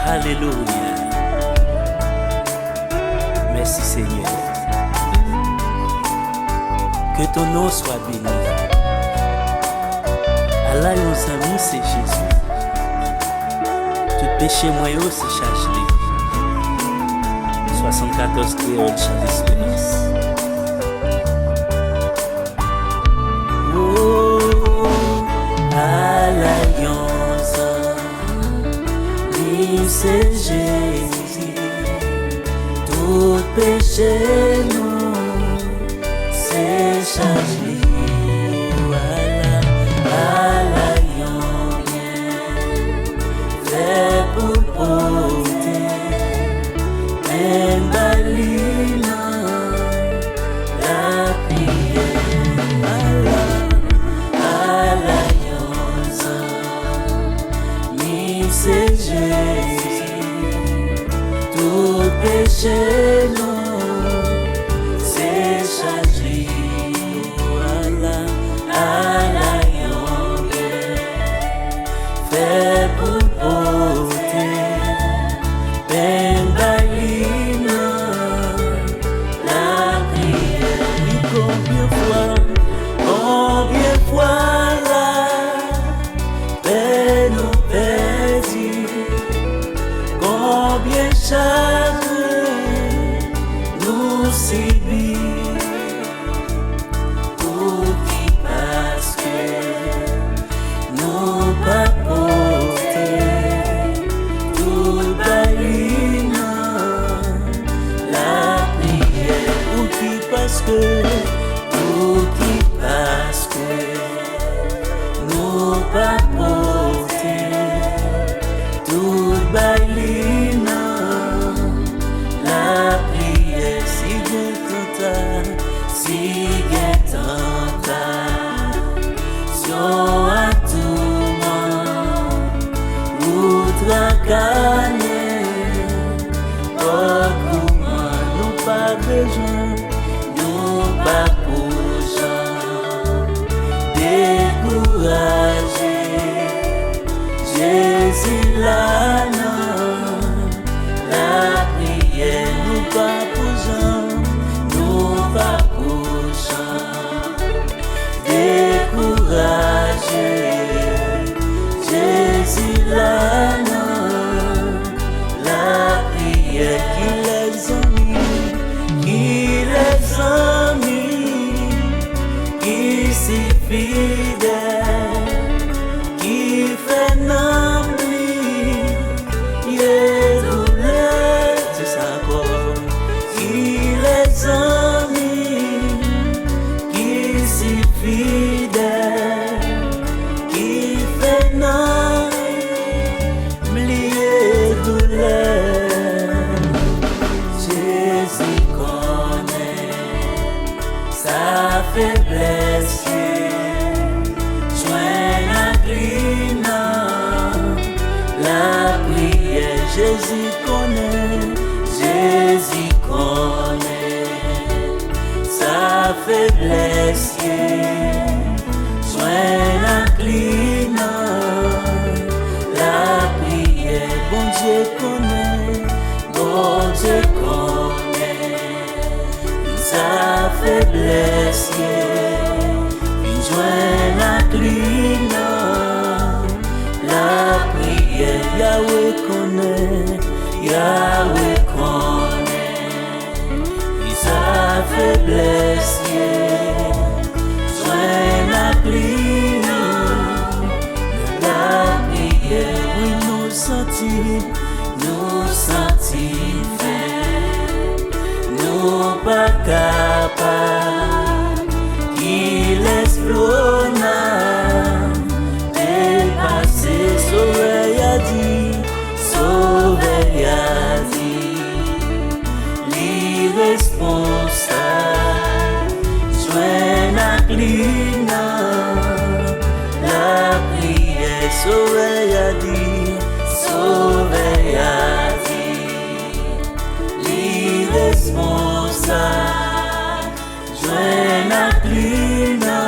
Alléluia. Merci Seigneur. Que ton nom soit béni. Allah nos amis c'est Jésus. Tout péché moyen c'est chargé. 74 créoles chant d'espérance. C'est Jésus, tout péché nous, c'est chargé. Voilà, l'alliance fait pour porter un balina, la prière. L'alliance, c'est Jésus. Tout péché non, c'est chargé. Voilà, l'alliance fait pour porter ben balina la prière. Oui, combien fois la peine nous perdit, combien chacun nous subit, pour qui parce que nous pas porter tout balina la prière, pour qui parce que nous pas porter tout balina la prière. Si j'ai tentation à tout monde, outre canet, oh comment nous pas besoin, nous pas pour décourager. Jésus là, la prière, nous pas pour décourager. Jésus là, la prière, qui les amis, qui si fidèle, qui fait faiblesse, joint la clina, la prière. Jésus connaît sa faiblesse, joint la clina, la prière. Bon Dieu connaît sa faiblesse, il joint la clina, la prière. Yahweh connaît sa faiblesse, joint la clina, la prière. Oui, nous sentis nous pas capables, qu'il explose, dépasser, sauver a dit, l'irresponsable, joint la clina, la prière, sauver a dit, l'irresponsable, joint la clina,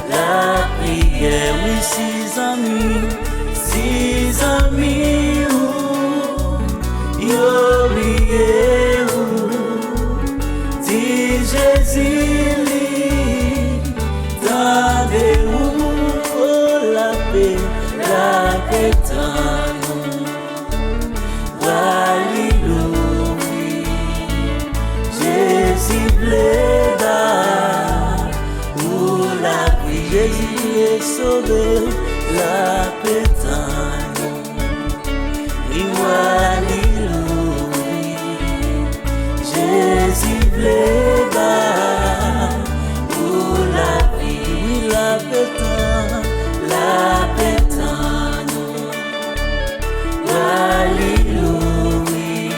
la prière. Oui, six amis, pétano, Alléluia, Jésus pléba, ou la vie, Jésus est sauvé, la pétano, oui, Alléluia, Jésus pléba, ou la vie, oui, la pétano, Alléluia,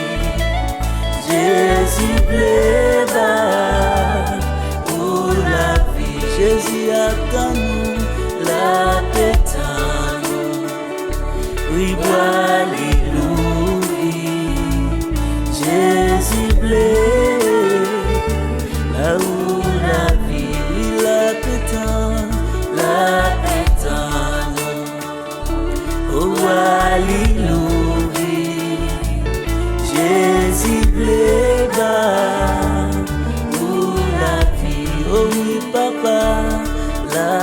Jésus pléba, pour la vie, Jésus attend nous, la pétano, oui, Alléluia, Jésus pléba, pour la vie, oui, la pétano, oh, Alléluia, Jésus pléba, pour la vie, oh oui, papa, la